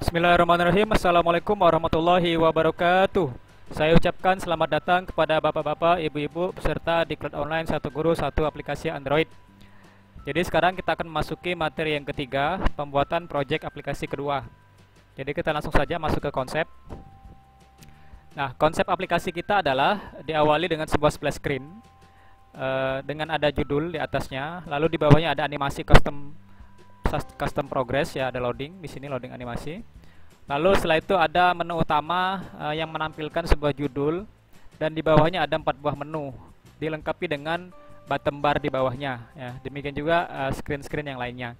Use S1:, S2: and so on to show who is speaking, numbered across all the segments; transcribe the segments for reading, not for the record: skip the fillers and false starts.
S1: Bismillahirrahmanirrahim. Assalamualaikum warahmatullahi wabarakatuh. Saya ucapkan selamat datang kepada bapak-bapak, ibu-ibu, peserta Diklat Online Satu Guru Satu Aplikasi Android. Jadi sekarang kita akan memasuki materi yang ketiga, pembuatan proyek aplikasi kedua. Jadi kita langsung saja masuk ke konsep. Nah, konsep aplikasi kita adalah diawali dengan sebuah splash screen dengan ada judul di atasnya, lalu di bawahnya ada animasi custom progress, ya, ada loading di sini, loading animasi. Lalu setelah itu ada menu utama yang menampilkan sebuah judul, dan di bawahnya ada 4 buah menu dilengkapi dengan bottom bar di bawahnya, ya. Demikian juga screen-screen yang lainnya.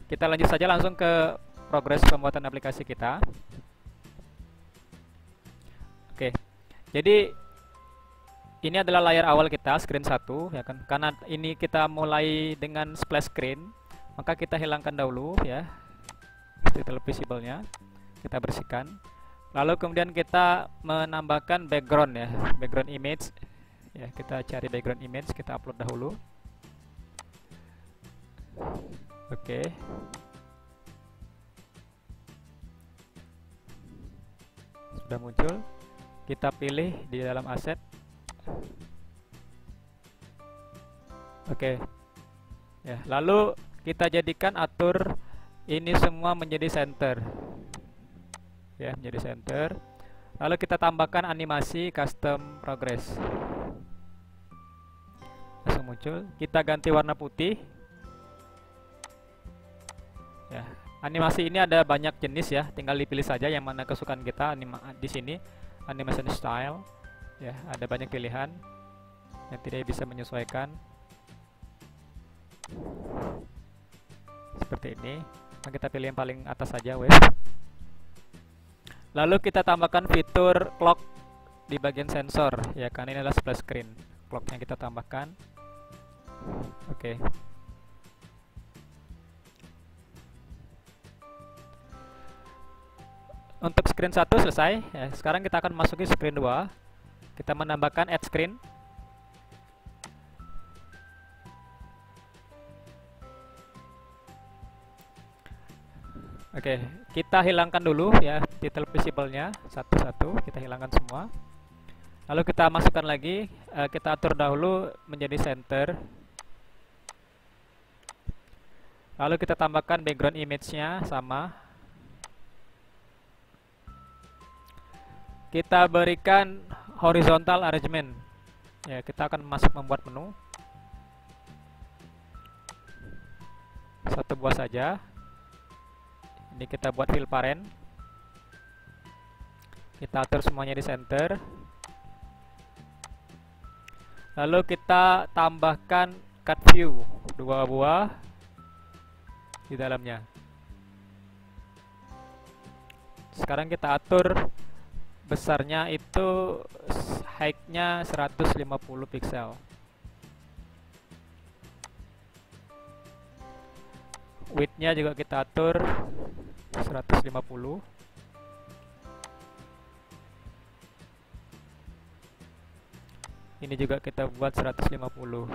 S1: Kita lanjut saja langsung ke progres pembuatan aplikasi kita. Oke. Jadi ini adalah layar awal kita, screen 1, ya kan. Karena ini kita mulai dengan splash screen, maka kita hilangkan dahulu, ya, title visible-nya kita bersihkan. Lalu kemudian kita menambahkan background, ya, background image, ya. Kita cari background image, kita upload dahulu. Oke. Sudah muncul, kita pilih di dalam aset. Oke, ya, lalu kita jadikan atur ini semua menjadi center, ya, menjadi center. Lalu kita tambahkan animasi custom progress, langsung muncul. Kita ganti warna putih, ya. Animasi ini ada banyak jenis, ya, tinggal dipilih saja yang mana kesukaan kita. Di sini animation style, ya, ada banyak pilihan yang tidak bisa menyesuaikan seperti ini. Nah, kita pilih yang paling atas saja, wes. Lalu kita tambahkan fitur clock di bagian sensor, ya kan, ini adalah splash screen, clock yang kita tambahkan. Oke. Untuk screen 1 selesai, ya. Sekarang kita akan masuki screen 2. Kita menambahkan add screen. Oke, kita hilangkan dulu, ya, title visible-nya satu-satu, kita hilangkan semua. Lalu kita masukkan lagi, kita atur dahulu menjadi center. Lalu kita tambahkan background image-nya sama. Kita berikan horizontal arrangement, ya. Kita akan masuk membuat menu, satu buah saja. Ini kita buat fill parent, kita atur semuanya di center. Lalu kita tambahkan cut view 2 buah di dalamnya. Sekarang kita atur besarnya itu height-nya 150 pixel. Width-nya juga kita atur 150. Ini juga kita buat 150.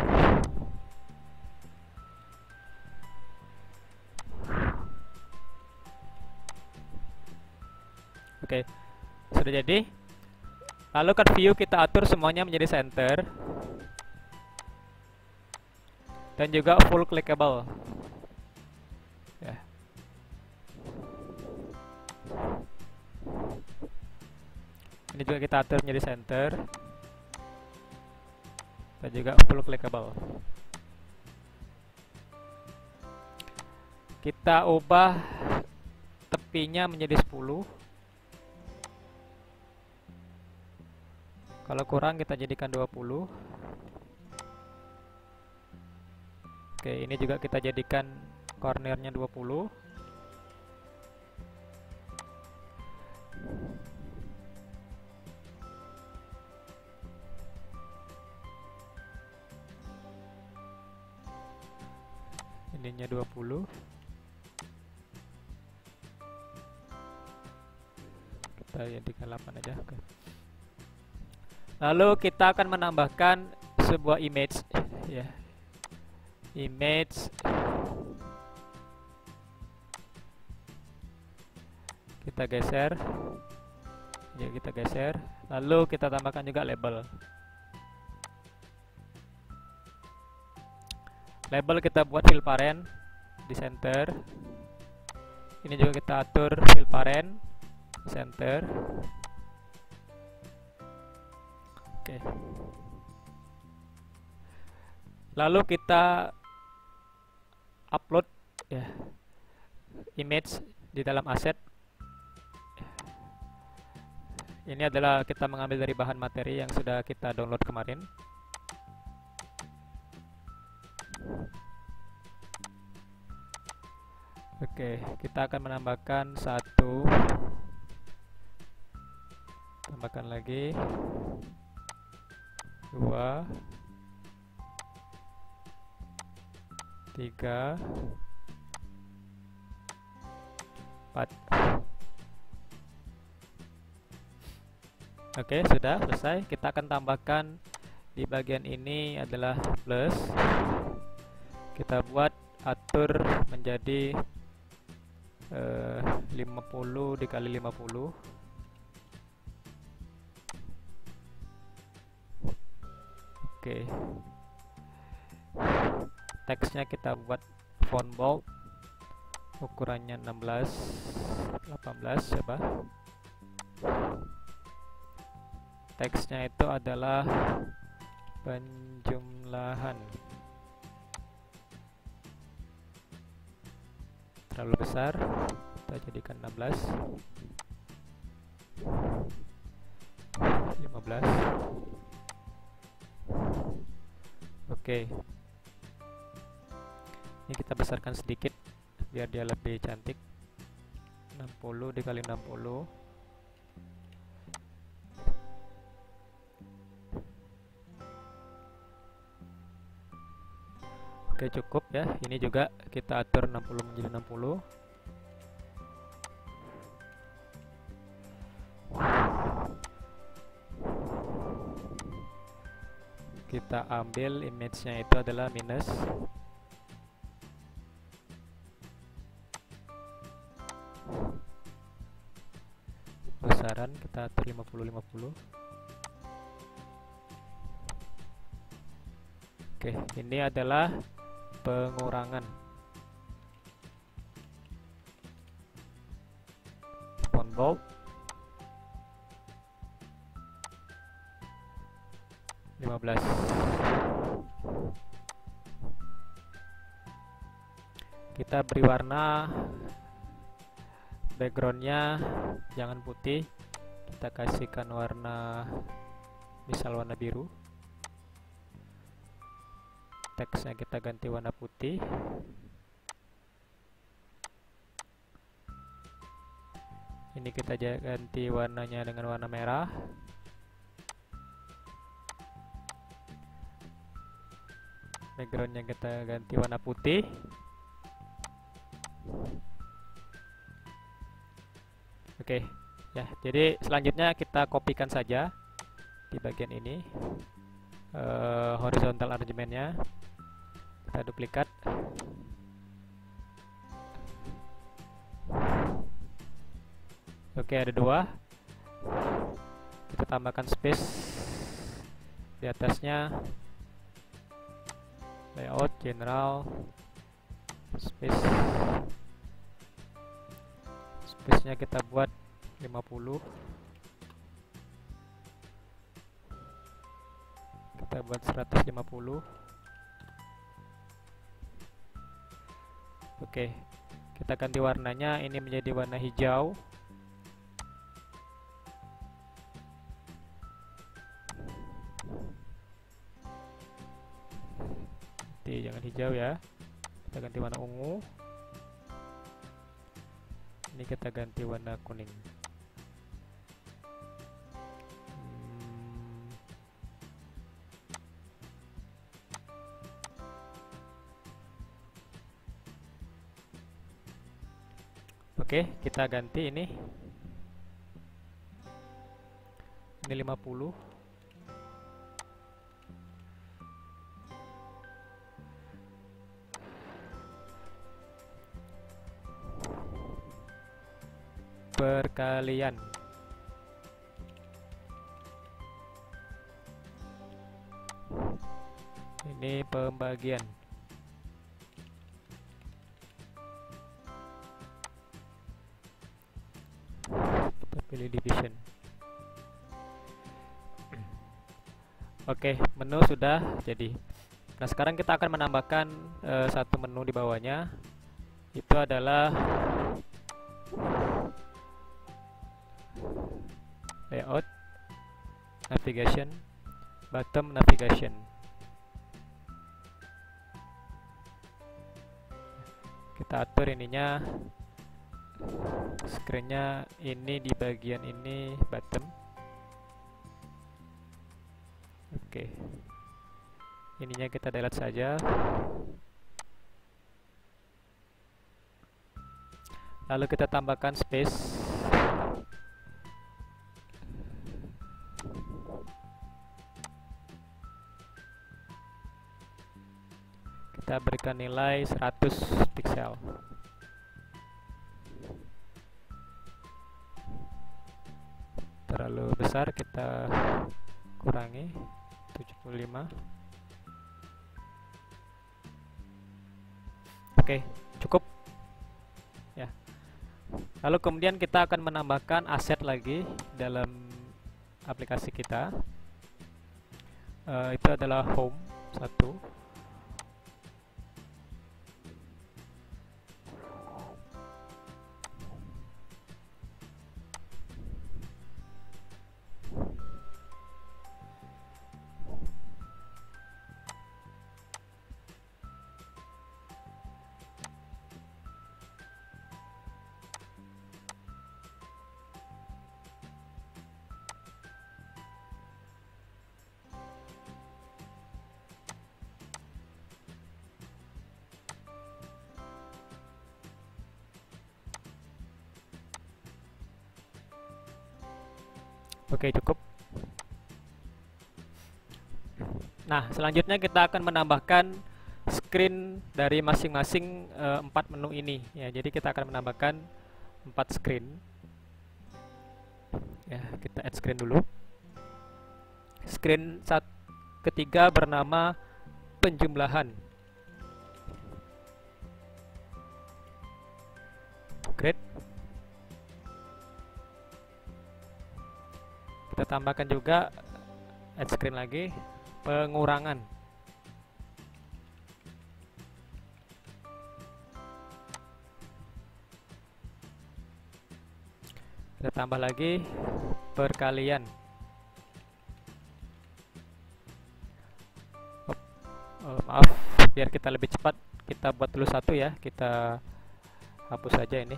S1: Oke, sudah jadi. Lalu cut view kita atur semuanya menjadi center dan juga full clickable, ya. Ini juga kita atur menjadi center dan juga full clickable. Kita ubah tepinya menjadi 10. Kalau kurang kita jadikan 20. Oke, ini juga kita jadikan cornernya 20. Ininya 20. Kita jadikan 8 aja. Oke. Lalu kita akan menambahkan sebuah image, ya. Image Kita geser. Ya, kita geser. Lalu kita tambahkan juga label. Label kita buat fill parent di center. Ini juga kita atur fill parent di center. Oke. Lalu kita upload ya image di dalam aset. Ini adalah kita mengambil dari bahan materi yang sudah kita download kemarin. Oke, kita akan menambahkan satu, tambahkan lagi, 2, 3, 4. Oke, sudah selesai. Kita akan tambahkan di bagian ini adalah plus. Kita buat atur menjadi 50 dikali 50. Oke. Teksnya kita buat font bold, ukurannya 16 18 coba. Teksnya itu adalah penjumlahan. Terlalu besar, kita jadikan 16 15. Oke. Ini kita besarkan sedikit biar dia lebih cantik. 60 dikali 60. Oke, cukup ya. Ini juga kita atur 60 menjadi 60. Kita ambil image-nya itu adalah minus. Besaran kita atur 50 50. Oke, ini adalah pengurangan. Font bold 15. Kita beri warna, backgroundnya jangan putih, kita kasihkan warna, misal warna biru. Teksnya kita ganti warna putih. Ini kita ganti warnanya dengan warna merah. Backgroundnya kita ganti warna putih. Oke, ya. Jadi selanjutnya kita kopikan saja di bagian ini horizontal arrangementnya. Kita duplikat. Oke, ada 2. Kita tambahkan space di atasnya. Layout general space. Space-nya kita buat 50. Kita buat 150. Oke, kita ganti warnanya, ini menjadi warna hijau. Jangan hijau ya, kita ganti warna ungu. Ini kita ganti warna kuning. Oke, kita ganti ini 50. perkalian. Ini pembagian. Kita pilih division. Oke, menu sudah jadi. Nah, sekarang kita akan menambahkan satu menu di bawahnya. Itu adalah layout, navigation, bottom navigation. Kita atur ininya, screennya ini di bagian ini bottom. Oke, ininya kita delete saja. Lalu kita tambahkan space. Kita berikan nilai 100 pixel. Terlalu besar, kita kurangi 75. Oke, cukup ya. Lalu kemudian kita akan menambahkan aset lagi dalam aplikasi kita. Itu adalah home 1. Oke, cukup. Nah, selanjutnya kita akan menambahkan screen dari masing-masing 4 menu ini ya. Jadi kita akan menambahkan 4 screen. Ya, kita add screen dulu. Screen ketiga bernama penjumlahan. Create. Kita tambahkan juga add screen lagi, pengurangan. Kita tambah lagi perkalian. Maaf, biar kita lebih cepat, kita buat dulu satu ya. Kita hapus saja ini.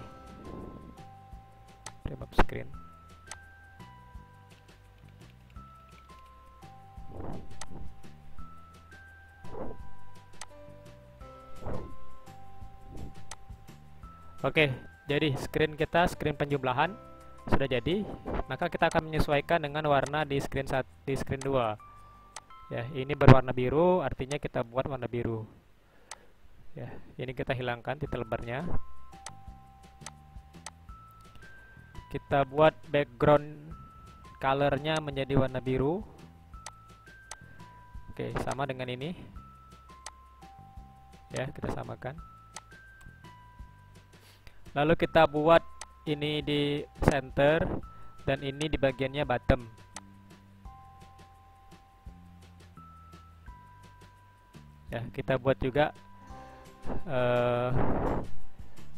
S1: Remove screen. Oke, jadi screen kita, screen penjumlahan sudah jadi. Maka kita akan menyesuaikan dengan warna di screen 2. Ya, ini berwarna biru, artinya kita buat warna biru. Ya, ini kita hilangkan titik lebarnya. Kita buat background colornya menjadi warna biru. Oke, sama dengan ini. Ya, kita samakan. Lalu kita buat ini di center dan ini di bagiannya bottom. Ya, kita buat juga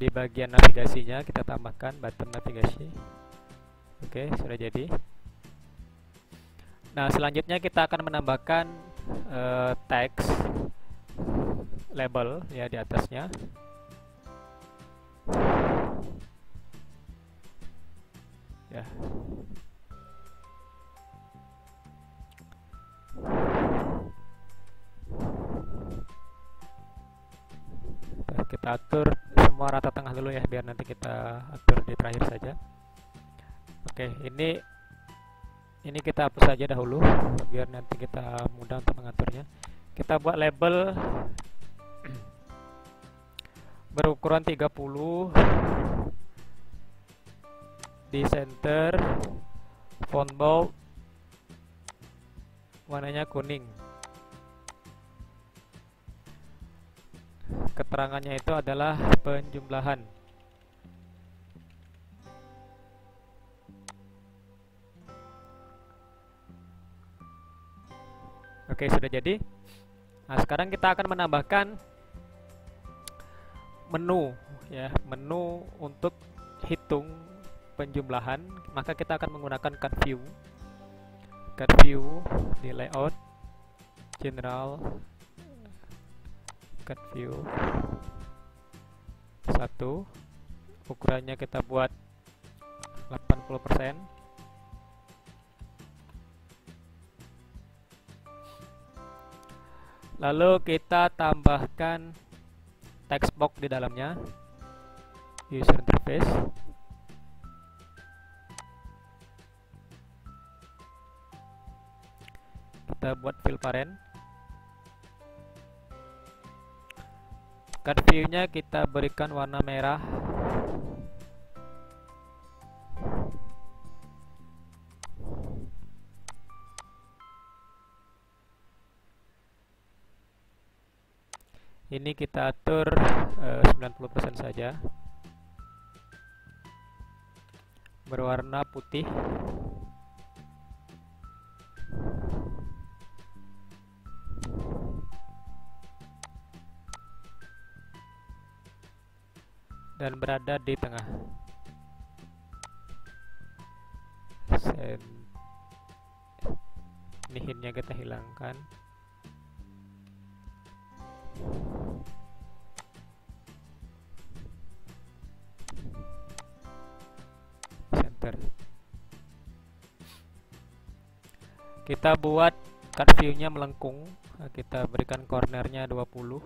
S1: di bagian navigasinya kita tambahkan bottom navigasi. Oke, sudah jadi. Nah, selanjutnya kita akan menambahkan teks label ya di atasnya. Ya. Kita atur semua rata tengah dulu ya, biar nanti kita atur di terakhir saja. Oke, ini kita hapus saja dahulu biar nanti kita mudah untuk mengaturnya. Kita buat label berukuran 30 di center, font bold warnanya kuning. Keterangannya itu adalah penjumlahan. Oke, sudah jadi. Nah, sekarang kita akan menambahkan menu ya, menu untuk hitung penjumlahan. Maka kita akan menggunakan cut view. Cut view di layout, general, cut view 1. Ukurannya kita buat 80%. Lalu kita tambahkan text box di dalamnya, user interface. Kita buat fill parent. Cut view-nya kita berikan warna merah. Ini kita atur 90% saja. Berwarna putih. Dan berada di tengah. Ini hintnya kita hilangkan. Center. Kita buat cut view-nya melengkung. Kita berikan cornernya 20.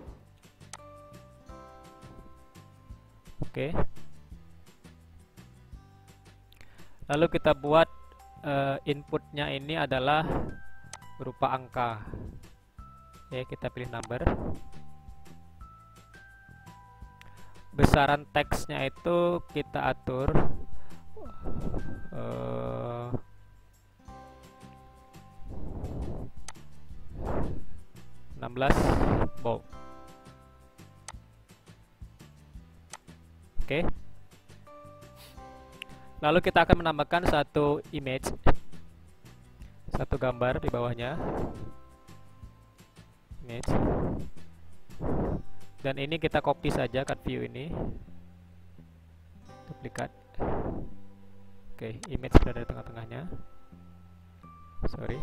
S1: Oke. Lalu kita buat inputnya ini adalah berupa angka. Oke, kita pilih number. Besaran teksnya itu kita atur 16 bold. Oke. Lalu kita akan menambahkan satu image, satu gambar di bawahnya, image. Dan ini kita copy saja cut view ini, duplikat. Oke, image berada di tengah-tengahnya. Sorry.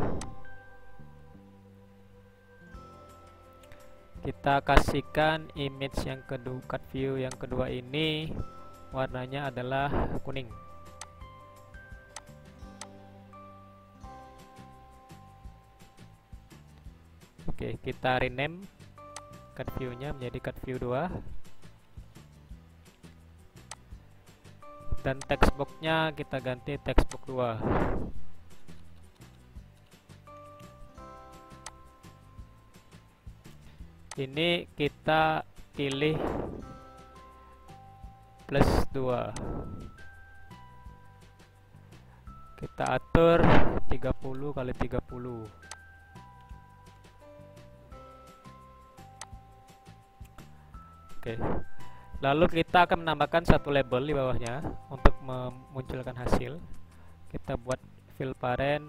S1: Kita kasihkan image yang kedua, cut view yang kedua ini warnanya adalah kuning. Oke, kita rename cut view-nya menjadi cut view 2. Dan text box-nya kita ganti text box 2. Ini kita pilih plus 2. Kita atur 30 kali 30. Oke. Lalu kita akan menambahkan satu label di bawahnya untuk memunculkan hasil. Kita buat fill parent,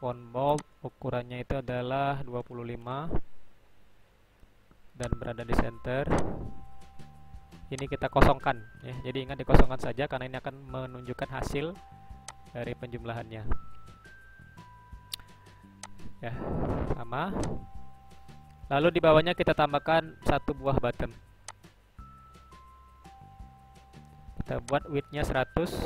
S1: font bold, ukurannya itu adalah 25 dan berada di center. Ini kita kosongkan ya. Jadi ingat dikosongkan saja karena ini akan menunjukkan hasil dari penjumlahannya. Ya, sama. Lalu di bawahnya kita tambahkan satu buah button. Kita buat width-nya 100,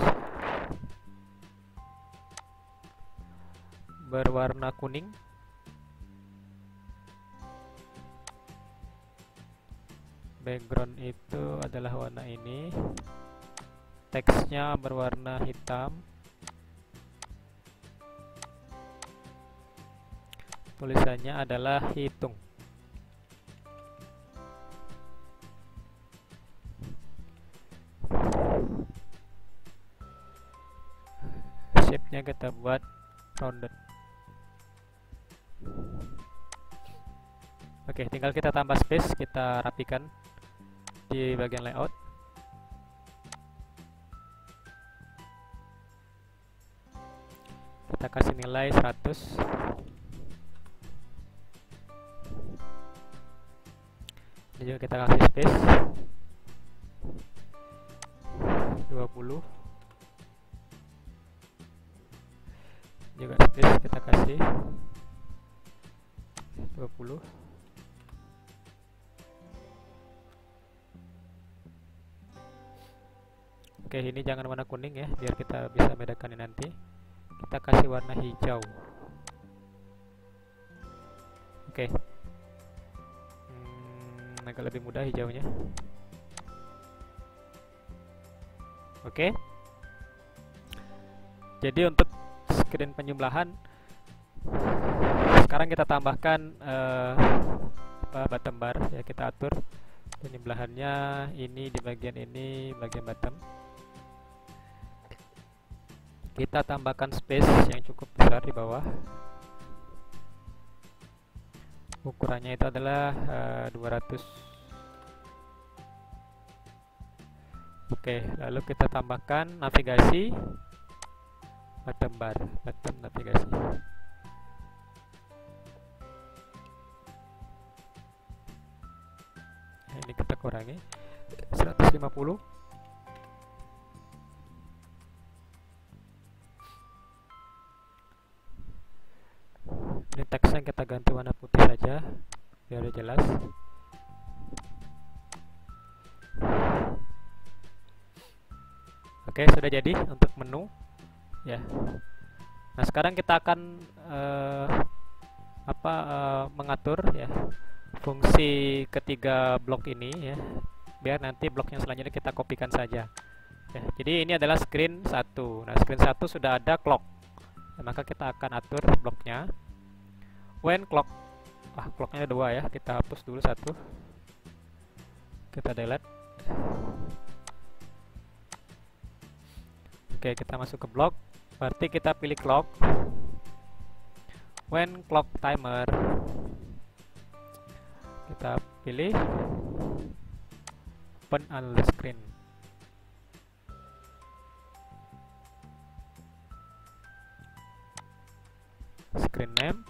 S1: berwarna kuning. Background itu adalah warna ini. Teksnya berwarna hitam. Tulisannya adalah hitung. yang kita buat rounded. Oke, tinggal kita tambah space, kita rapikan di bagian layout. Kita kasih nilai 100. Ini juga kita kasih space 20. Juga space kita kasih 20. Oke, ini jangan warna kuning ya, biar kita bisa bedakan nanti. Kita kasih warna hijau. Oke. Agak lebih mudah hijaunya. Oke. Jadi untuk screen penjumlahan, sekarang kita tambahkan bottom bar ya, kita atur penjumlahannya ini di bagian ini, bagian bottom. Kita tambahkan space yang cukup besar di bawah. Ukurannya itu adalah 200. Oke, lalu kita tambahkan navigasi bottom bar, bottom navigasi. Nah, ini kita kurangi 150. Ini teksnya kita ganti warna putih saja biar jelas. Oke, sudah jadi untuk menu ya. Nah, sekarang kita akan mengatur ya fungsi ketiga blok ini ya, biar nanti blok yang selanjutnya kita kopikan saja ya. Jadi ini adalah screen 1. Nah, screen 1 sudah ada clock ya, maka kita akan atur bloknya. When clock, clocknya 2 ya, kita hapus dulu 1, kita delete. Oke, kita masuk ke blok, berarti kita pilih clock. When clock timer, kita pilih open all the screen. Screen name,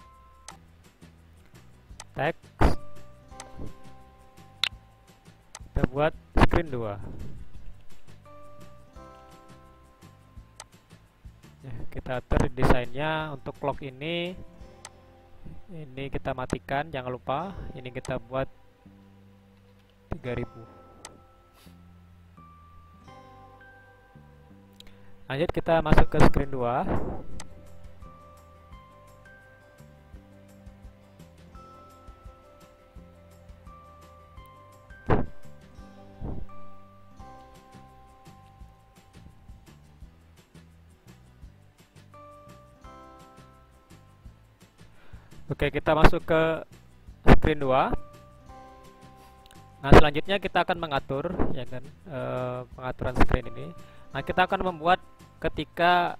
S1: text, kita buat screen 2 ya. Kita atur desainnya untuk clock ini kita matikan, jangan lupa. Ini kita buat 3000. Lanjut, kita masuk ke screen 2. Oke, kita masuk ke screen 2. Nah, selanjutnya kita akan mengatur ya kan, pengaturan screen ini. Nah, kita akan membuat ketika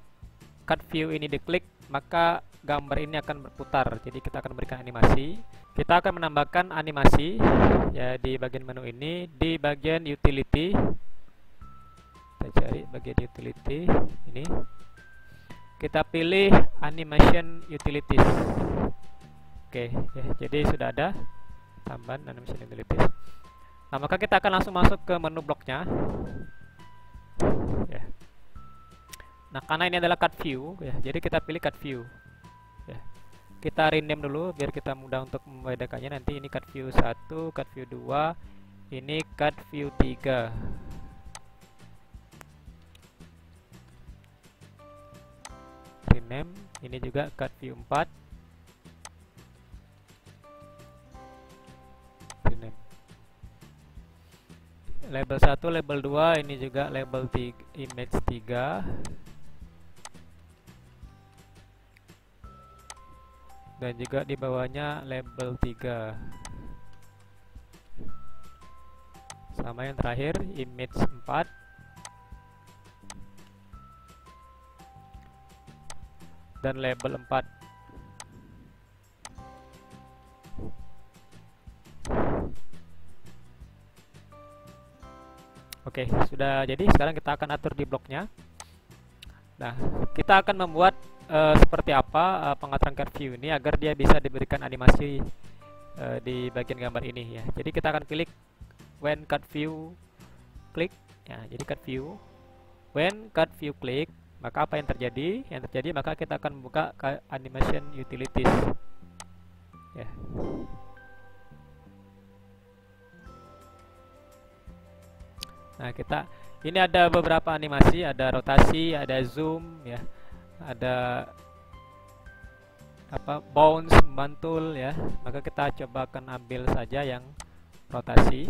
S1: cut view ini diklik, maka gambar ini akan berputar. Jadi kita akan berikan animasi. Kita akan menambahkan animasi ya di bagian menu ini, di bagian utility. Kita cari bagian utility ini. Kita pilih animation utilities. Oke, ya, jadi sudah ada tambahan animation utilities. Nah, maka kita akan langsung masuk ke menu bloknya. Ya. Nah, karena ini adalah cut view, ya, jadi kita pilih cut view. Ya. Kita rename dulu biar kita mudah untuk membedakannya. Nanti ini cut view 1, cut view 2, ini cut view 3. Rename, ini juga cut view 4. Label 1, label 2, ini juga label 3, image 3. Dan juga di bawahnya label 3. Sama yang terakhir, image 4. dan label 4. Oke, sudah jadi. Sekarang kita akan atur di bloknya. Nah, kita akan membuat seperti apa pengaturan card view ini agar dia bisa diberikan animasi di bagian gambar ini ya. Jadi kita akan klik when card view klik ya. Jadi card view, when card view klik, maka apa yang terjadi? Yang terjadi maka kita akan membuka animation utilities ya. Nah, ini ada beberapa animasi, ada rotasi, ada zoom ya, ada bounce, mantul ya. Maka kita coba akan ambil saja yang rotasi.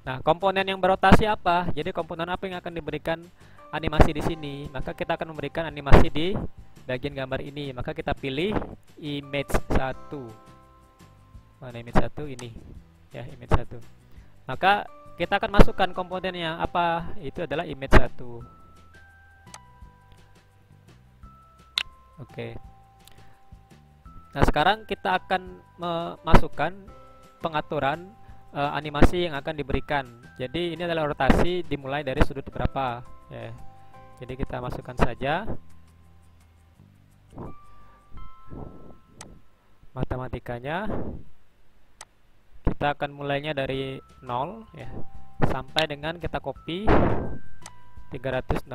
S1: Nah, komponen yang berotasi apa? Jadi komponen apa yang akan diberikan animasi di sini? Maka kita akan memberikan animasi di bagian gambar ini. Maka kita pilih image 1. Mana image 1 ini? Ya, image 1. Maka kita akan masukkan komponennya apa? Itu adalah image 1. Oke. Nah, sekarang kita akan memasukkan pengaturan animasi yang akan diberikan. Jadi ini adalah rotasi dimulai dari sudut berapa ya. Jadi kita masukkan saja matematikanya. Kita akan mulainya dari 0 ya, sampai dengan kita copy 360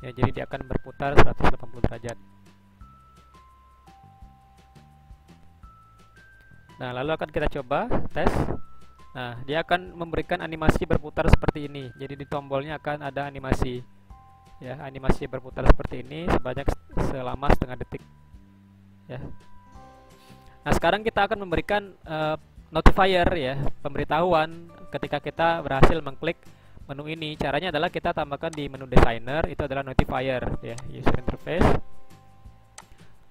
S1: ya. Jadi dia akan berputar 180 derajat. Nah, lalu akan kita coba tes. Nah, dia akan memberikan animasi berputar seperti ini. Jadi di tombolnya akan ada animasi ya, animasi berputar seperti ini selama setengah detik ya. Nah, sekarang kita akan memberikan notifier ya, pemberitahuan ketika kita berhasil mengklik menu ini. Caranya adalah kita tambahkan di menu designer, itu adalah notifier ya, user interface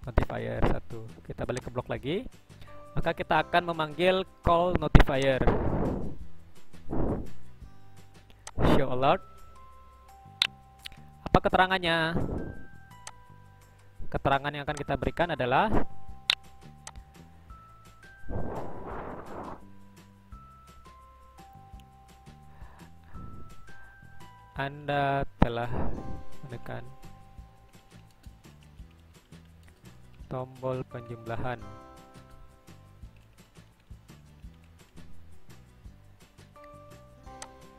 S1: notifier 1. Kita balik ke blok lagi. Maka kita akan memanggil call notifier show alert. Apa keterangannya? Keterangan yang akan kita berikan adalah Anda telah menekan tombol penjumlahan.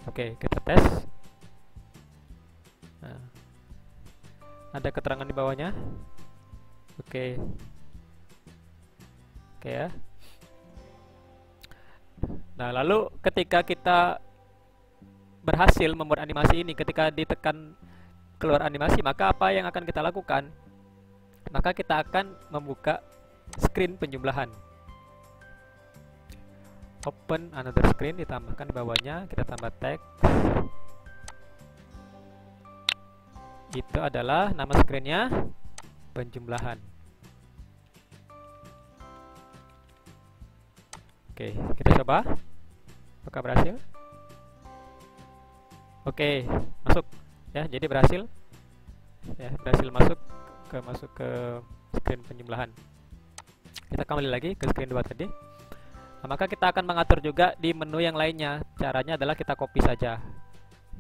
S1: Oke, kita tes. Nah, ada keterangan di bawahnya. Oke ya. Nah, lalu ketika kita berhasil membuat animasi ini, ketika ditekan keluar animasi, maka apa yang akan kita lakukan? Maka kita akan membuka screen penjumlahan. Open another screen, ditambahkan di bawahnya, kita tambah tag. Itu adalah nama screennya penjumlahan. Oke, kita coba. Apakah berhasil? Oke, masuk ya. Jadi berhasil ya, berhasil masuk ke screen penjumlahan. Kita kembali lagi ke screen 2 tadi. Nah, maka kita akan mengatur juga di menu yang lainnya. Caranya adalah kita copy saja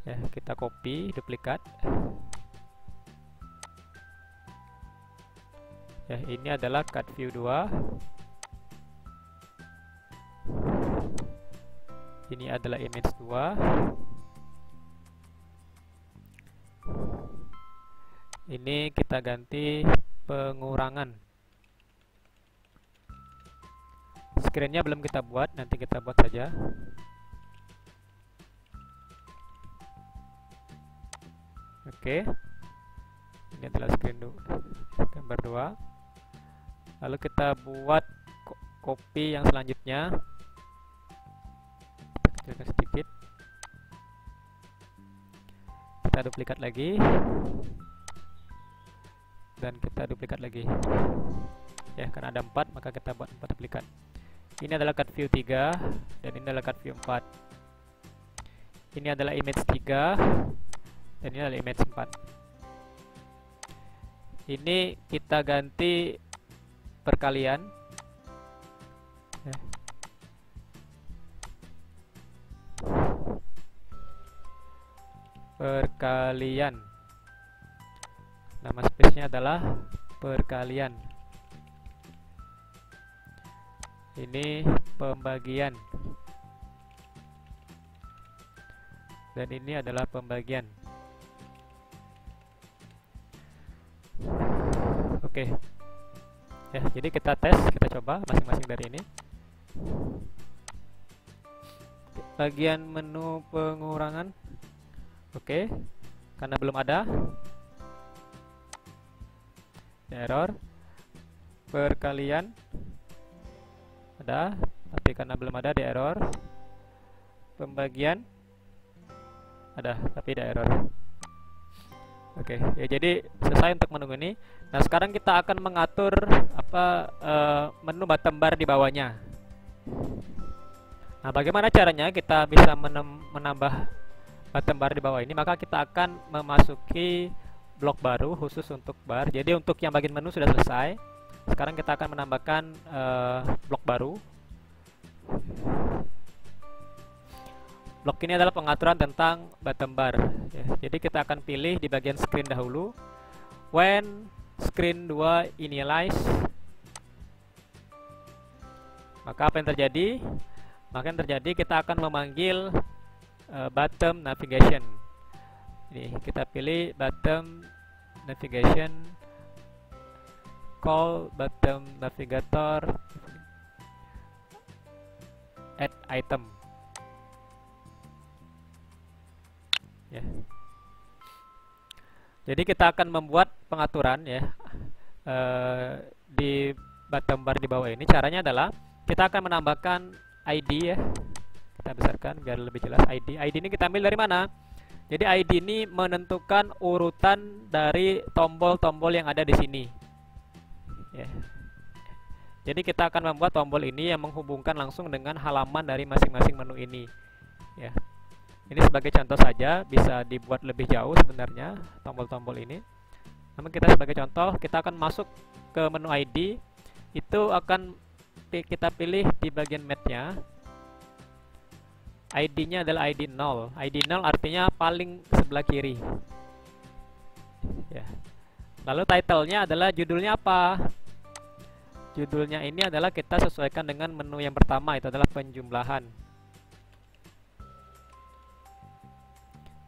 S1: ya, kita copy duplikat ya. Ini adalah card view 2, ini adalah image 2, ini kita ganti pengurangan. Screennya belum kita buat, nanti kita buat saja. Oke, ini adalah screen gambar 2. Lalu kita buat copy yang selanjutnya. Kita kecilkan sedikit. Kita duplikat lagi. Dan kita duplikat lagi. Ya, karena ada 4, maka kita buat 4 duplikat. Ini adalah card view 3 dan ini adalah card view 4. Ini adalah image 3 Dan ini adalah image 4. Ini kita ganti perkalian. Perkalian. Nama space-nya adalah perkalian. Ini pembagian. Dan ini adalah pembagian. Oke. Ya, jadi kita tes, kita coba masing-masing dari ini. Bagian menu pengurangan. Oke. Karena belum ada. Error. Perkalian ada, tapi karena belum ada di error. Pembagian ada, tapi di error. Oke, ya jadi selesai untuk menu ini. Nah, sekarang kita akan mengatur menu bottom bar di bawahnya. Nah, bagaimana caranya kita bisa menambah bottom bar di bawah ini? Maka kita akan memasuki blok baru khusus untuk bar. Jadi untuk yang bagian menu sudah selesai. Sekarang kita akan menambahkan blok baru. Blok ini adalah pengaturan tentang bottom bar. Ya, jadi kita akan pilih di bagian screen dahulu. When screen 2 initialize, maka apa yang terjadi? Maka yang terjadi kita akan memanggil bottom navigation. Ini kita pilih bottom navigation, call bottom navigator add item. Ya. Jadi kita akan membuat pengaturan ya di bottom bar di bawah ini. Caranya adalah kita akan menambahkan ID ya. Kita besarkan biar lebih jelas ID. ID ini kita ambil dari mana? Jadi ID ini menentukan urutan dari tombol-tombol yang ada di sini. Ya. Jadi kita akan membuat tombol ini yang menghubungkan langsung dengan halaman dari masing-masing menu ini. Ya. Ini sebagai contoh saja, bisa dibuat lebih jauh sebenarnya tombol-tombol ini. Namun kita sebagai contoh, kita akan masuk ke menu ID. Itu akan kita pilih di bagian mat-nya. ID-nya adalah ID 0. ID 0 artinya paling sebelah kiri. Ya. Lalu title-nya adalah judulnya apa? Judulnya ini adalah kita sesuaikan dengan menu yang pertama, itu adalah penjumlahan.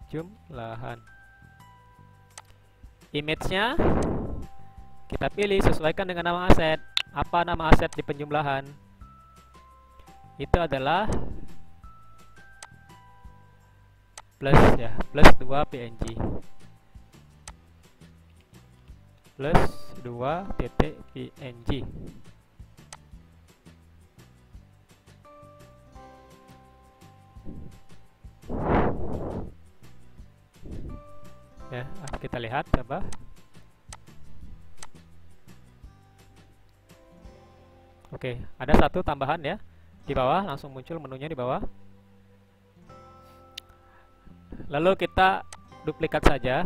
S1: Jumlahan. Image-nya kita pilih sesuaikan dengan nama aset. Apa nama aset di penjumlahan? Itu adalah plus ya, plus 2 PNG. Plus 2 titik PNG. Ya, kita lihat coba. Oke, ada satu tambahan ya. Di bawah langsung muncul menunya di bawah. Lalu kita duplikat saja.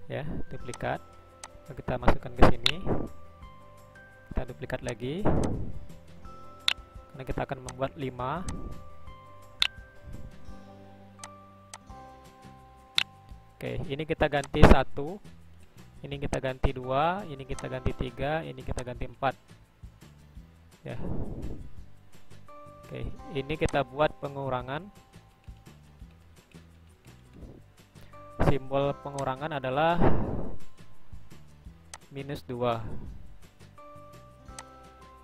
S1: Ya, duplikat. Lalu kita masukkan ke sini. Kita duplikat lagi. Karena kita akan membuat 5. Oke, ini kita ganti 1. Ini kita ganti 2, ini kita ganti 3, ini kita ganti 4. Ya. Oke, ini kita buat pengurangan. Simbol pengurangan adalah -2.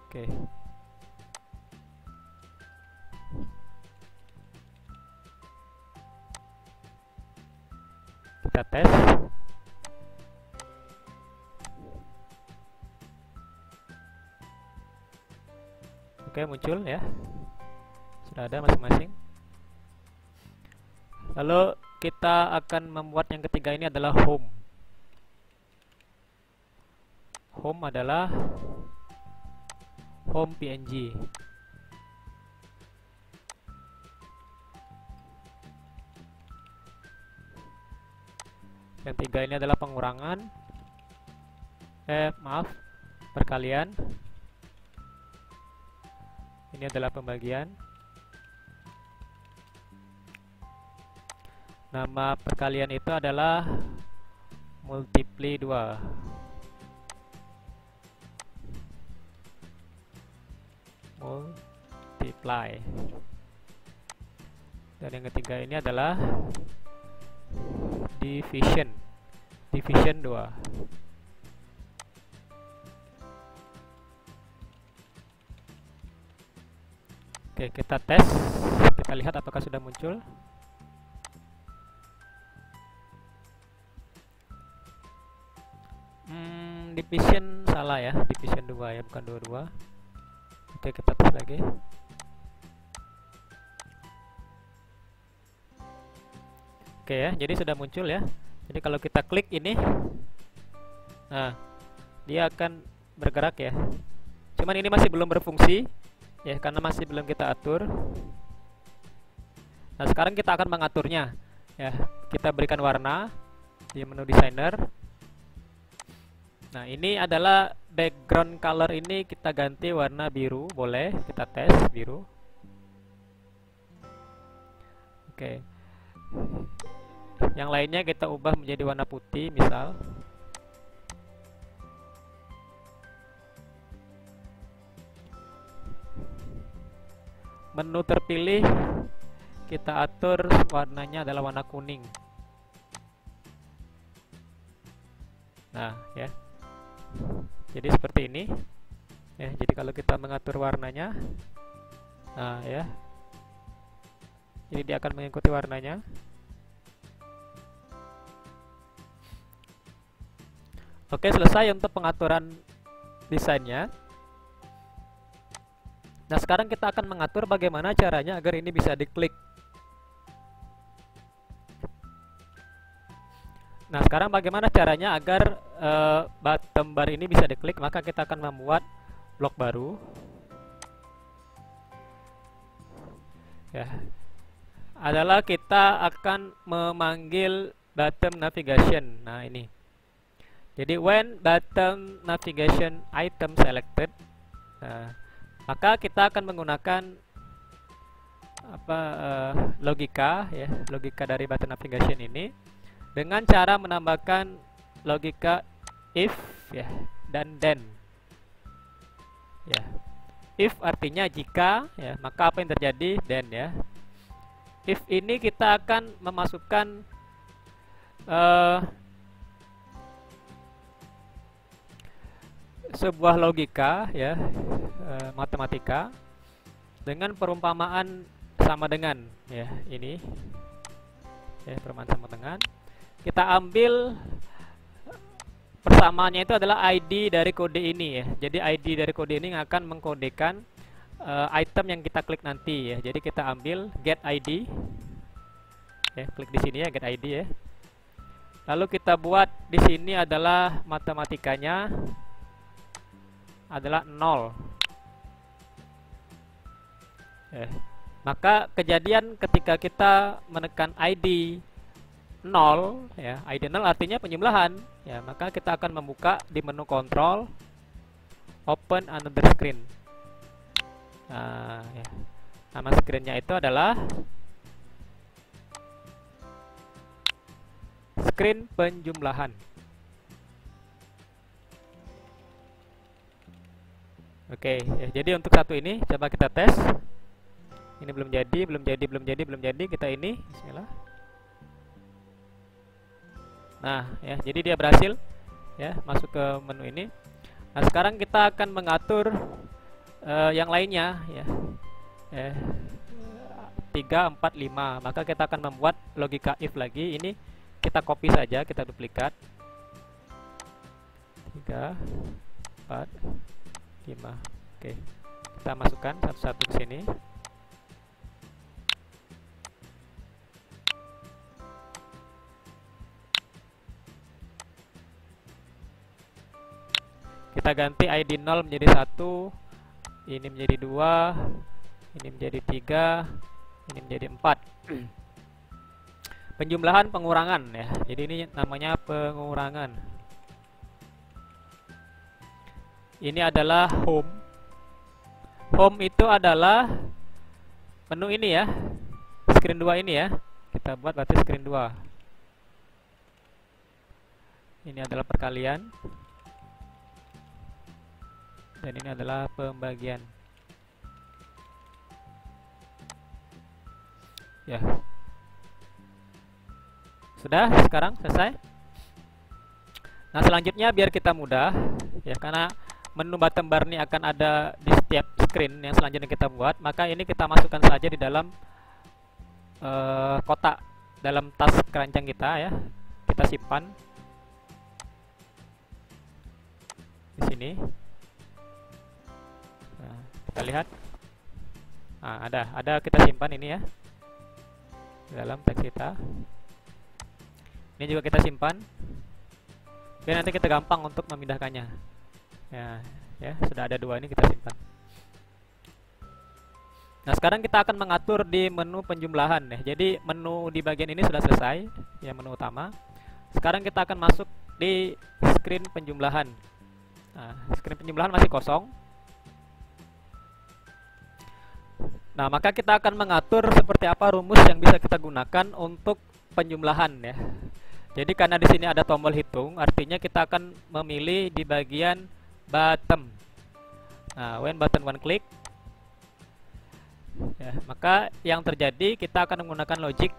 S1: Oke. Kita tes. Oke, muncul ya. Sudah ada masing-masing. Lalu kita akan membuat yang ketiga, ini adalah home. Home adalah home PNG. Yang 3 ini adalah pengurangan. Maaf, perkalian. Ini adalah pembagian. Nama perkalian itu adalah multiply 2. Multiply. Dan yang ketiga ini adalah division. Division 2. Oke, kita tes. Kita lihat apakah sudah muncul. Division salah ya, division 2 ya, bukan 22. Oke, kita tes lagi. Oke ya, jadi sudah muncul ya. Jadi kalau kita klik ini, nah, dia akan bergerak ya. Cuman ini masih belum berfungsi ya, karena masih belum kita atur. Nah, sekarang kita akan mengaturnya ya. Kita berikan warna di menu designer. Nah, ini adalah background color, ini kita ganti warna biru, boleh kita tes biru. Oke. Yang lainnya kita ubah menjadi warna putih misal. Menu terpilih kita atur warnanya adalah warna kuning. Nah, ya. Jadi seperti ini ya. Jadi kalau kita mengatur warnanya, nah ya, jadi dia akan mengikuti warnanya. Oke, selesai untuk pengaturan desainnya. Nah, sekarang kita akan mengatur bagaimana caranya agar ini bisa diklik. Nah, sekarang bagaimana caranya agar bottom bar ini bisa diklik? Maka kita akan membuat blok baru. Ya, adalah kita akan memanggil bottom navigation. Nah, ini. Jadi when bottom navigation item selected, maka kita akan menggunakan logika ya, logika dari bottom navigation ini dengan cara menambahkan logika if ya dan then. Ya. If artinya jika ya, maka apa yang terjadi? Then ya. If ini kita akan memasukkan sebuah logika ya, matematika dengan perumpamaan sama dengan ya, ini ya, perumpamaan sama dengan. Kita ambil persamaannya itu adalah ID dari kode ini ya. Jadi ID dari kode ini akan mengkodekan item yang kita klik nanti ya. Jadi kita ambil get ID ya, klik di sini ya, get ID ya. Lalu kita buat di sini adalah matematikanya adalah 0 ya. Maka kejadian ketika kita menekan ID 0 ya, ID 0 artinya penjumlahan ya, maka kita akan membuka di menu kontrol open another screen. Nah, ya. Nama screennya itu adalah screen penjumlahan. Oke ya, jadi untuk satu ini coba kita tes. Ini belum jadi. Kita ini bismillah. Nah ya, jadi dia berhasil ya masuk ke menu ini. Nah, sekarang kita akan mengatur yang lainnya ya, 3, 4, 5. Maka kita akan membuat logika if lagi. Ini kita copy saja, kita duplikat 3, 4, 5. Oke, kita masukkan satu-satu ke sini. Kita ganti ID 0 menjadi 1, ini menjadi 2, ini menjadi 3, ini menjadi 4. penjumlahan pengurangan ya. Jadi ini namanya pengurangan. Ini adalah home. Home itu adalah menu ini ya. Screen 2 ini ya. Kita buat berarti screen 2. Ini adalah perkalian. Dan ini adalah pembagian. Ya. Sudah sekarang selesai. Nah, selanjutnya biar kita mudah ya, karena menu bottom bar ini akan ada di setiap screen yang selanjutnya kita buat, maka ini kita masukkan saja di dalam kotak dalam tas keranjang kita ya. Kita simpan di sini. Nah, kita lihat. Nah, ada kita simpan ini ya di dalam teks kita. Ini juga kita simpan. Oke, nanti kita gampang untuk memindahkannya. Ya, sudah ada 2 ini kita simpan. Nah, sekarang kita akan mengatur di menu penjumlahan ya. Jadi menu di bagian ini sudah selesai, ya menu utama. Sekarang kita akan masuk di screen penjumlahan. Nah, screen penjumlahan masih kosong. Nah, maka kita akan mengatur seperti apa rumus yang bisa kita gunakan untuk penjumlahan ya. Jadi karena di sini ada tombol hitung, artinya kita akan memilih di bagian bottom. Nah, when button one click, ya, maka yang terjadi kita akan menggunakan logic.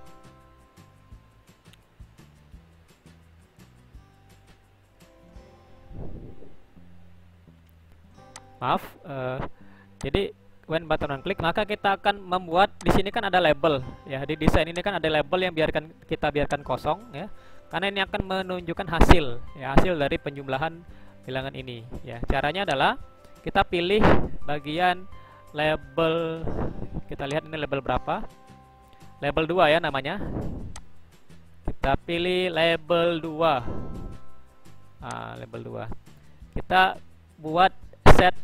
S1: Maaf, jadi when button one click, maka kita akan membuat di sini kan ada label ya. Di desain ini kan ada label yang kita biarkan kosong ya. Karena ini akan menunjukkan hasil ya, hasil dari penjumlahan bilangan ini ya. Caranya adalah kita pilih bagian label. Kita lihat ini label berapa. Label 2 ya namanya. Kita pilih label 2. Nah, label 2. Kita buat set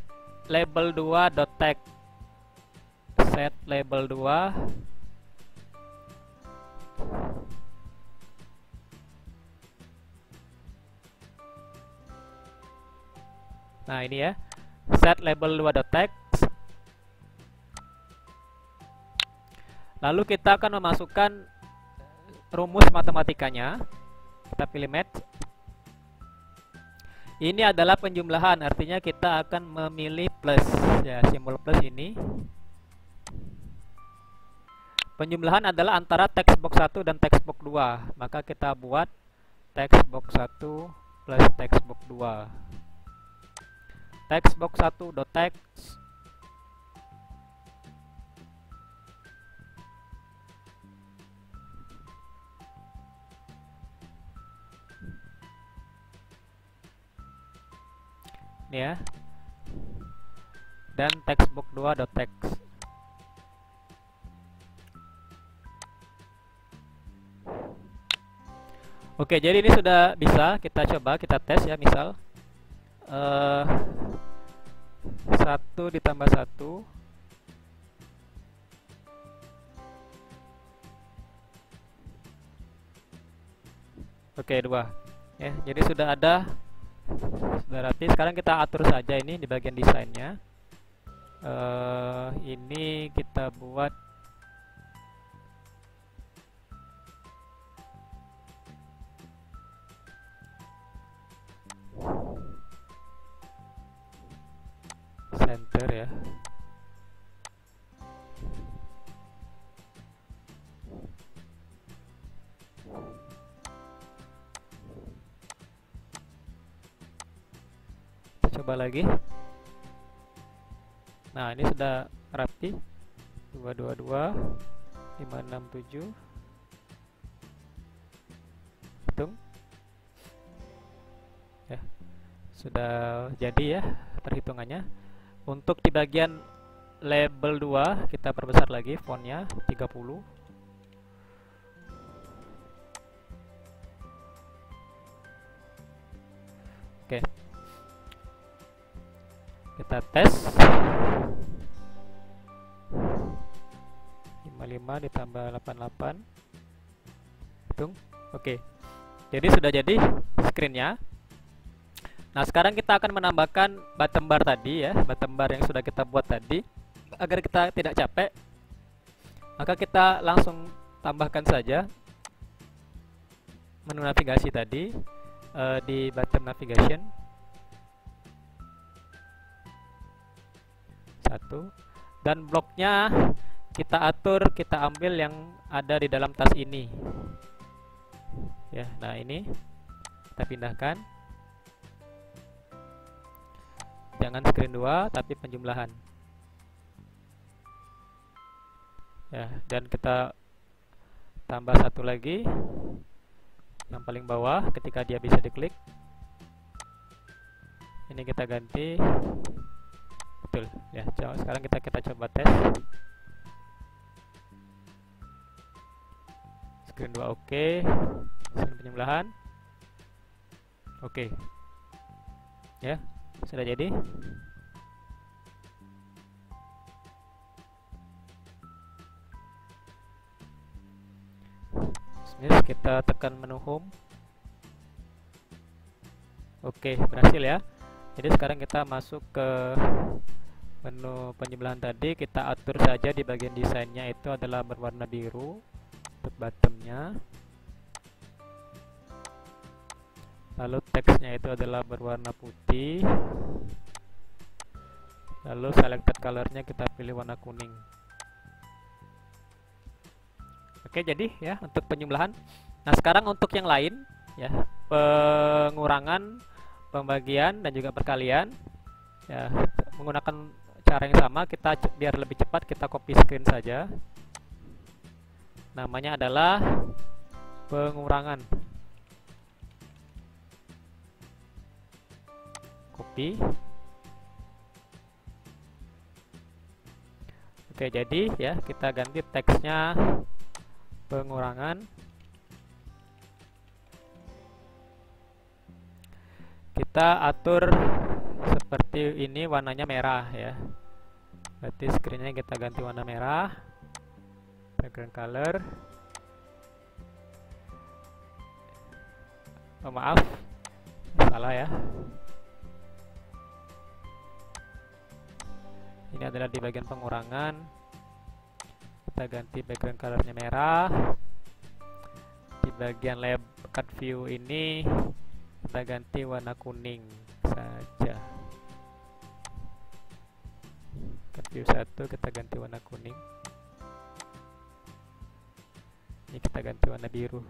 S1: label 2.text. Set label 2. Nah, ini ya. Set label 2.text. Lalu kita akan memasukkan rumus matematikanya. Kita pilih match. Ini adalah penjumlahan, artinya kita akan memilih plus ya, simbol plus ini. Penjumlahan adalah antara text box 1 dan text box 2. Maka kita buat text box 1 plus text box 2. Text box 1.text. Ini ya. Dan textbook 2.text. Oke, jadi ini sudah bisa kita coba, kita tes ya. Misal 1 ditambah 1 oke, 2 ya. Jadi sudah ada, sudah rapi. Sekarang kita atur saja ini di bagian desainnya. Ini kita buat center ya. Coba lagi. Nah, ini sudah rapi. 222 567. Hitung. Ya. Sudah jadi ya perhitungannya. Untuk di bagian label 2 kita perbesar lagi fontnya 30. Oke. Kita tes. 55 ditambah 88 hitung. Oke. Jadi sudah jadi screennya. Nah, sekarang kita akan menambahkan bottom bar tadi ya, bottom bar yang sudah kita buat tadi. Agar kita tidak capek, maka kita langsung tambahkan saja menu navigasi tadi di bottom navigation. Satu. Dan bloknya kita atur, kita ambil yang ada di dalam tas ini. Ya, nah ini kita pindahkan. Jangan screen 2 tapi penjumlahan. Ya, dan kita tambah satu lagi yang paling bawah ketika dia bisa diklik. Ini kita ganti. Betul ya. Sekarang kita coba tes. Screen 2 oke. Screen penjumlahan oke. Ya, sudah jadi. Kita tekan menu home. Oke, berhasil ya. Jadi sekarang kita masuk ke menu penjumlahan tadi. Kita atur saja di bagian desainnya itu adalah berwarna biru untuk bottomnya. Lalu teksnya itu adalah berwarna putih. Lalu selected colornya kita pilih warna kuning. Oke, jadi ya untuk penjumlahan. Nah, sekarang untuk yang lain ya, pengurangan, pembagian dan juga perkalian ya, menggunakan cara yang sama. Kita biar lebih cepat kita copy screen saja. Namanya adalah pengurangan. Copy. Oke, jadi ya kita ganti teksnya pengurangan. Kita atur seperti ini, warnanya merah ya. Berarti screennya kita ganti warna merah. Background color. Oh, maaf, salah ya. Ini adalah di bagian pengurangan. Kita ganti background colornya merah. Di bagian lab cut view ini kita ganti warna kuning saja. Cut view 1 kita ganti warna kuning. Ini kita ganti warna biru.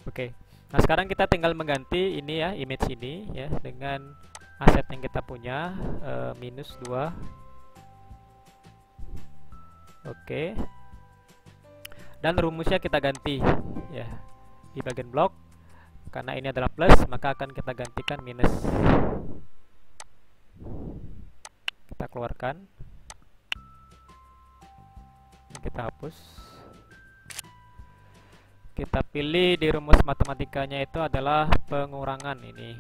S1: Oke. Nah, sekarang kita tinggal mengganti ini ya, image ini ya dengan aset yang kita punya, -2. Oke. Dan rumusnya kita ganti ya di bagian blok. Karena ini adalah plus, maka akan kita gantikan minus. Kita keluarkan. Kita hapus. Kita pilih di rumus matematikanya itu adalah pengurangan ini.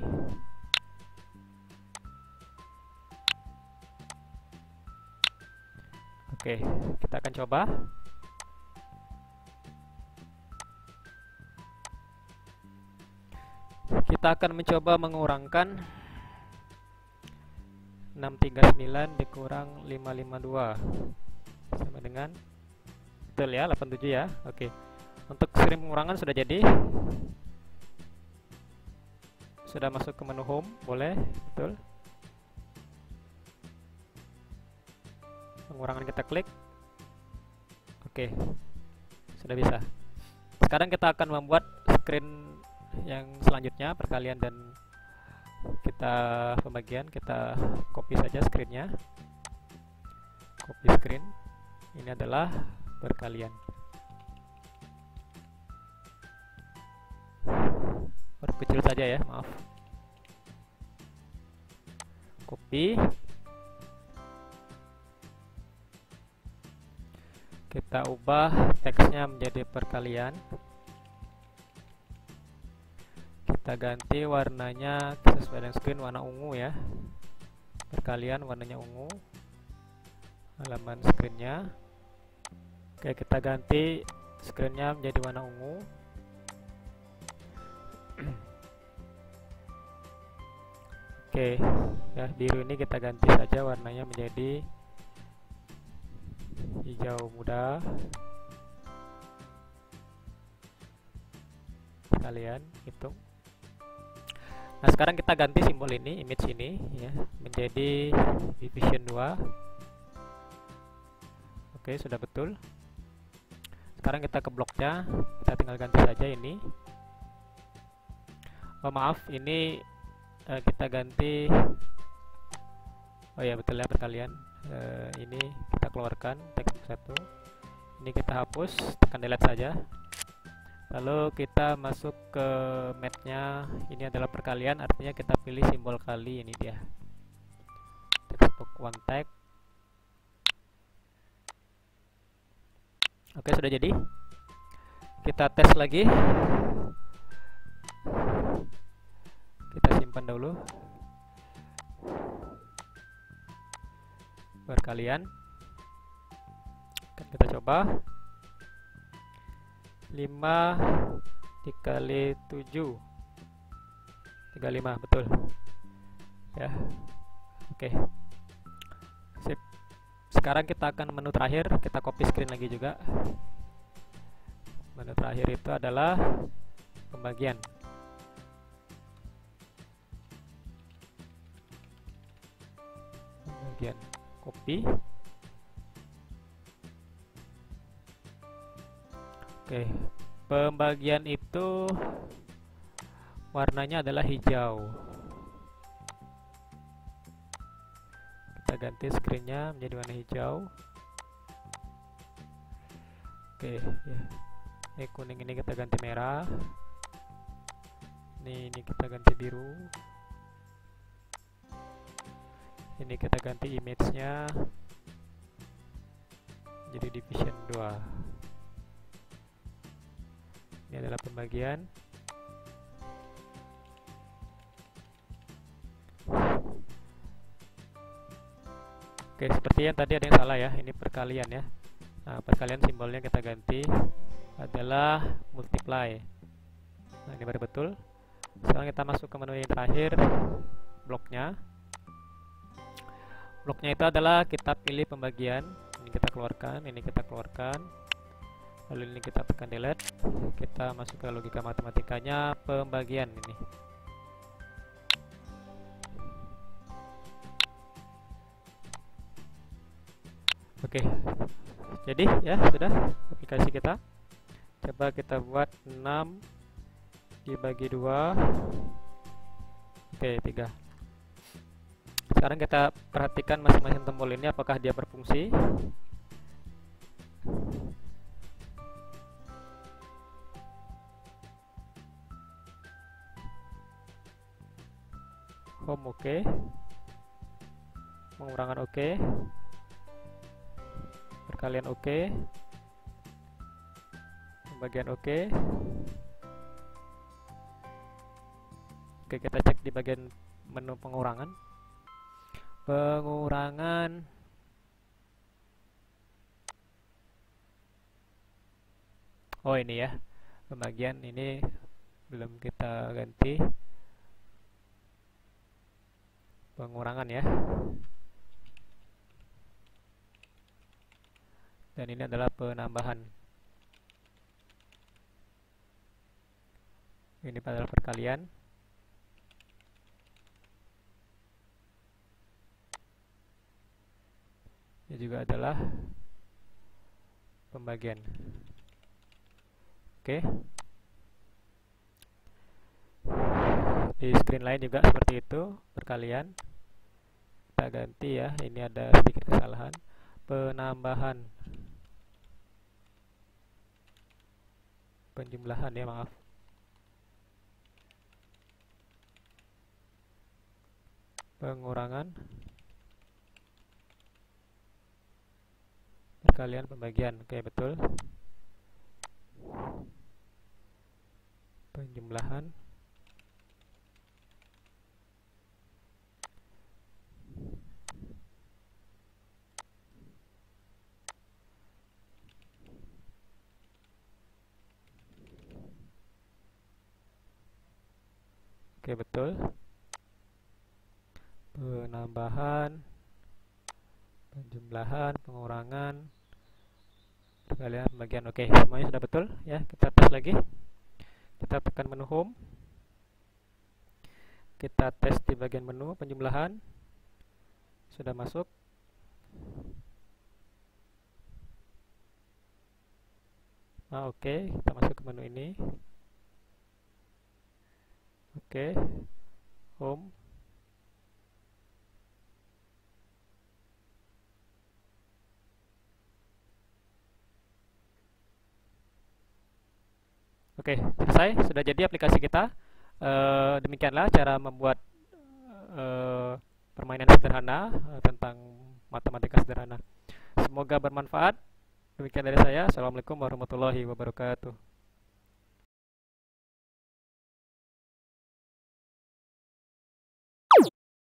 S1: Oke, kita akan coba. Kita akan mencoba mengurangkan 639 dikurang 552 sama dengan, betul ya, 87 ya. Oke. Untuk screen pengurangan sudah jadi. Sudah masuk ke menu home, boleh, betul. Pengurangan kita klik. Oke. Sudah bisa. Sekarang kita akan membuat screen yang selanjutnya, perkalian dan kita pembagian. Kita copy saja screennya. Copy screen. Ini adalah perkalian. Huruf kecil saja ya, maaf. Copy. Kita ubah teksnya menjadi perkalian. Kita ganti warnanya sesuai dengan screen, warna ungu ya. Perkalian warnanya ungu. halaman screennya. Oke, kita ganti screennya menjadi warna ungu. Oke, ya biru ini kita ganti saja warnanya menjadi hijau muda. Kalian hitung. Nah, sekarang kita ganti simbol ini, image ini ya, menjadi division 2. Oke, sudah betul. Sekarang kita ke bloknya, kita tinggal ganti saja ini. Oh maaf, ini kita ganti. Oh ya betul ya, perkalian. Ini kita keluarkan teks 1. Ini kita hapus, tekan delete saja. Lalu kita masuk ke mapnya. Ini adalah perkalian, artinya kita pilih simbol kali. Ini dia, textbook one tag. Oke, sudah jadi. Kita tes lagi. Kita simpan dulu perkalian. Kita coba 5 dikali 7 35, betul ya. Oke, sip. Sekarang kita akan menu terakhir, kita copy screen lagi juga. Menu terakhir itu adalah pembagian. Copy. Oke, pembagian itu warnanya adalah hijau. Kita ganti screennya menjadi warna hijau. Oke, ya. Ini kuning ini kita ganti merah. Ini kita ganti biru. Ini kita ganti image-nya jadi division 2. Ini adalah pembagian. Oke, seperti yang tadi ada yang salah ya, ini perkalian ya. Nah, perkalian simbolnya kita ganti adalah multiply. Nah, ini baru betul. Sekarang kita masuk ke menu yang terakhir, bloknya. Bloknya itu adalah kita pilih pembagian. Ini kita keluarkan, ini kita keluarkan. Lalu ini kita tekan delete. Kita masuk ke logika matematikanya, pembagian ini. Oke. Jadi ya sudah aplikasi kita. Coba kita buat 6 dibagi 2. Oke, 3. Sekarang kita perhatikan masing-masing tombol ini apakah dia berfungsi. Home oke. Pengurangan oke. Perkalian oke. Pembagian oke. Oke, kita cek di bagian menu pengurangan. Oh ini ya, pembagian ini belum kita ganti. Pengurangan ya. Dan ini adalah penambahan. Ini adalah perkalian. Ini juga adalah pembagian. Oke. Di screen lain juga seperti itu, perkalian. Kita ganti ya, ini ada sedikit kesalahan. Penambahan. Penjumlahan ya, maaf. Pengurangan. Perkalian, pembagian. Oke, betul. Penjumlahan. Oke, betul. Penambahan, penjumlahan, pengurangan, perkalian, pembagian. Oke, semuanya sudah betul ya. Kita tes lagi. Kita tekan menu home. Kita tes di bagian menu penjumlahan. Sudah masuk. Oke, kita masuk ke menu ini. Oke, home. Oke, selesai. Sudah jadi aplikasi kita. Demikianlah cara membuat permainan sederhana tentang matematika sederhana. Semoga bermanfaat. Demikian dari saya. Assalamualaikum warahmatullahi wabarakatuh.